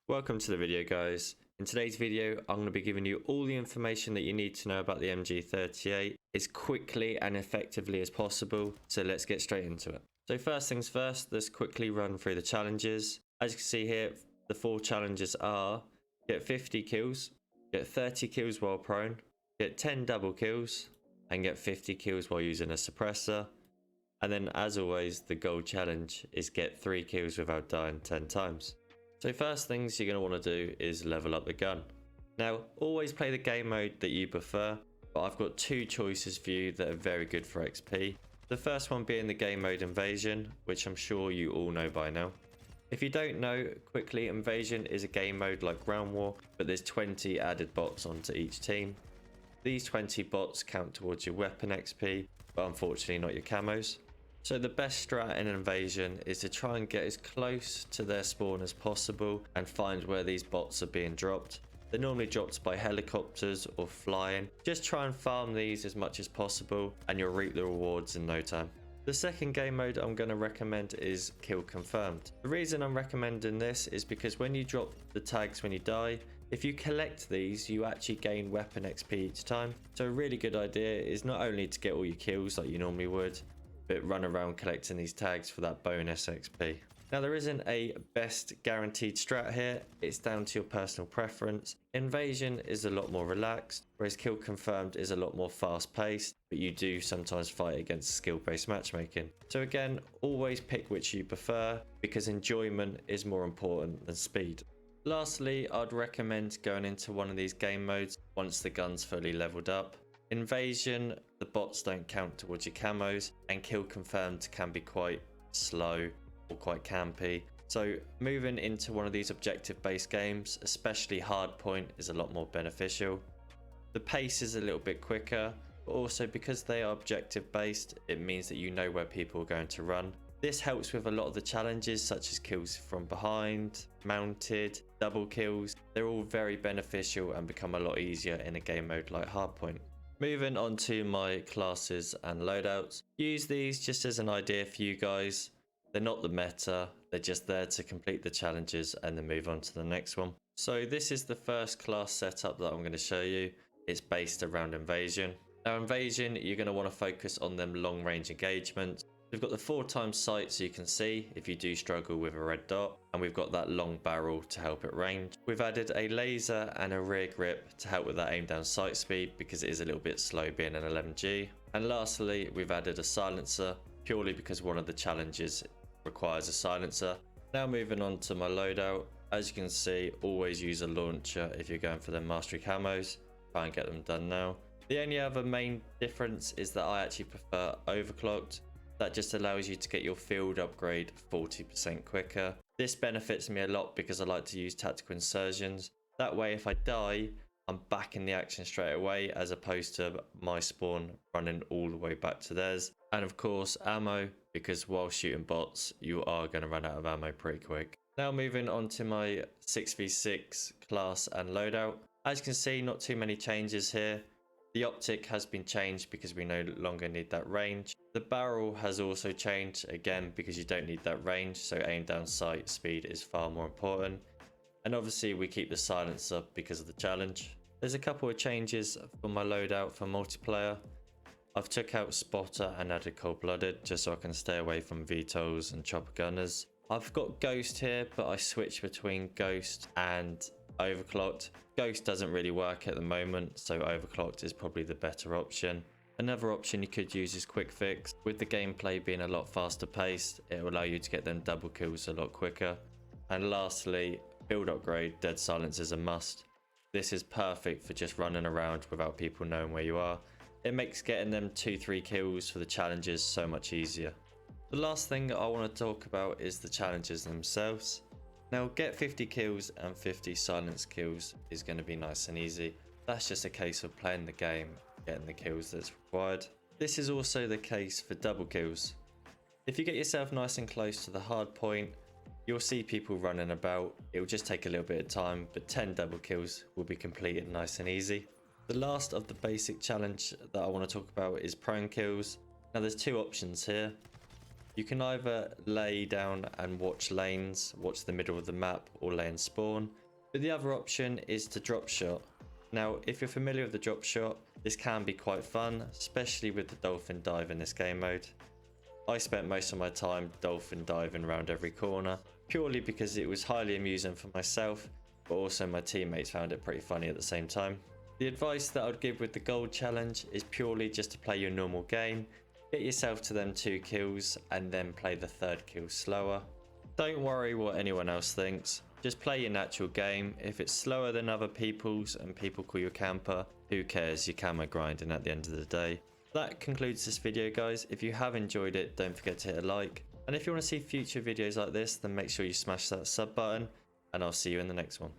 Welcome to the video, guys. In today's video, I'm going to be giving you all the information that you need to know about the MG38 as quickly and effectively as possible. So let's get straight into it. So first things first, let's quickly run through the challenges. As you can see here, the 4 challenges are get 50 kills, get 30 kills while prone, get 10 double kills, and get 50 kills while using a suppressor. And then as always, the gold challenge is get 3 kills without dying 10 times. So first things you're going to want to do is level up the gun. Now, always play the game mode that you prefer, but I've got 2 choices for you that are very good for XP. The first one being the game mode Invasion, which I'm sure you all know by now. If you don't know, quickly, Invasion is a game mode like Ground War, but there's 20 added bots onto each team. These 20 bots count towards your weapon XP, but unfortunately not your camos. So the best strat in Invasion is to try and get as close to their spawn as possible and find where these bots are being dropped. They're normally dropped by helicopters or flying. Just try and farm these as much as possible and you'll reap the rewards in no time. The second game mode I'm going to recommend is Kill Confirmed. The reason I'm recommending this is because when you drop the tags when you die, if you collect these, you actually gain weapon XP each time. So a really good idea is not only to get all your kills like you normally would, but run around collecting these tags for that bonus XP. Now there isn't a best guaranteed strat here, it's down to your personal preference. Invasion is a lot more relaxed, whereas Kill Confirmed is a lot more fast paced, but you do sometimes fight against skill based matchmaking. So again, always pick which you prefer because enjoyment is more important than speed. Lastly, I'd recommend going into one of these game modes once the gun's fully leveled up. Invasion, the bots don't count towards your camos, and Kill Confirmed can be quite slow or quite campy. So moving into one of these objective based games, especially Hardpoint, is a lot more beneficial. The pace is a little bit quicker, but also because they are objective based, it means that you know where people are going to run. This helps with a lot of the challenges such as kills from behind, mounted, double kills. They're all very beneficial and become a lot easier in a game mode like Hardpoint. Moving on to my classes and loadouts. Use these just as an idea for you guys. They're not the meta, they're just there to complete the challenges and then move on to the next one. So this is the first class setup that I'm going to show you. It's based around Invasion. Now Invasion, you're going to want to focus on them long range engagements. We've got the 4x sight so you can see if you do struggle with a red dot, and we've got that long barrel to help at range. We've added a laser and a rear grip to help with that aim down sight speed because it is a little bit slow being an 11G. And lastly, we've added a silencer purely because one of the challenges requires a silencer. Now moving on to my loadout. As you can see, always use a launcher if you're going for the mastery camos. Try and get them done now. The only other main difference is that I actually prefer overclocked. That just allows you to get your field upgrade 40% quicker. This benefits me a lot because I like to use tactical insertions. That way if I die, I'm back in the action straight away as opposed to my spawn running all the way back to theirs. And of course ammo, because while shooting bots, you are going to run out of ammo pretty quick. Now moving on to my 6v6 class and loadout. As you can see, not too many changes here. The optic has been changed because we no longer need that range. The barrel has also changed again because you don't need that range, so aim down sight speed is far more important. And obviously we keep the silencer because of the challenge. There's a couple of changes for my loadout for multiplayer. I've took out spotter and added cold-blooded just so I can stay away from VTOLs and chopper gunners. I've got ghost here, but I switch between ghost and overclocked. Ghost doesn't really work at the moment, so overclocked is probably the better option. Another option you could use is quick fix. With the gameplay being a lot faster paced, it will allow you to get them double kills a lot quicker. And lastly, build upgrade dead silence is a must. This is perfect for just running around without people knowing where you are. It makes getting them 2-3 kills for the challenges so much easier. The last thing I want to talk about is the challenges themselves. Now get 50 kills and 50 silence kills is going to be nice and easy. That's just a case of playing the game, getting the kills that's required. This is also the case for double kills. If you get yourself nice and close to the hard point, you'll see people running about. It will just take a little bit of time, but 10 double kills will be completed nice and easy. The last of the basic challenge that I want to talk about is prone kills. Now there's 2 options here. You can either lay down and watch lanes, watch the middle of the map, or lay and spawn. But the other option is to drop shot. Now, if you're familiar with the drop shot, this can be quite fun, especially with the dolphin dive in this game mode. I spent most of my time dolphin diving around every corner, purely because it was highly amusing for myself, but also my teammates found it pretty funny at the same time. The advice that I'd give with the gold challenge is purely just to play your normal game, get yourself to them 2 kills, and then play the 3rd kill slower. Don't worry what anyone else thinks, just play your natural game. If it's slower than other people's and people call you a camper, who cares, you're camo grinding at the end of the day. That concludes this video, guys. If you have enjoyed it, don't forget to hit a like, and if you want to see future videos like this, then make sure you smash that sub button, and I'll see you in the next one.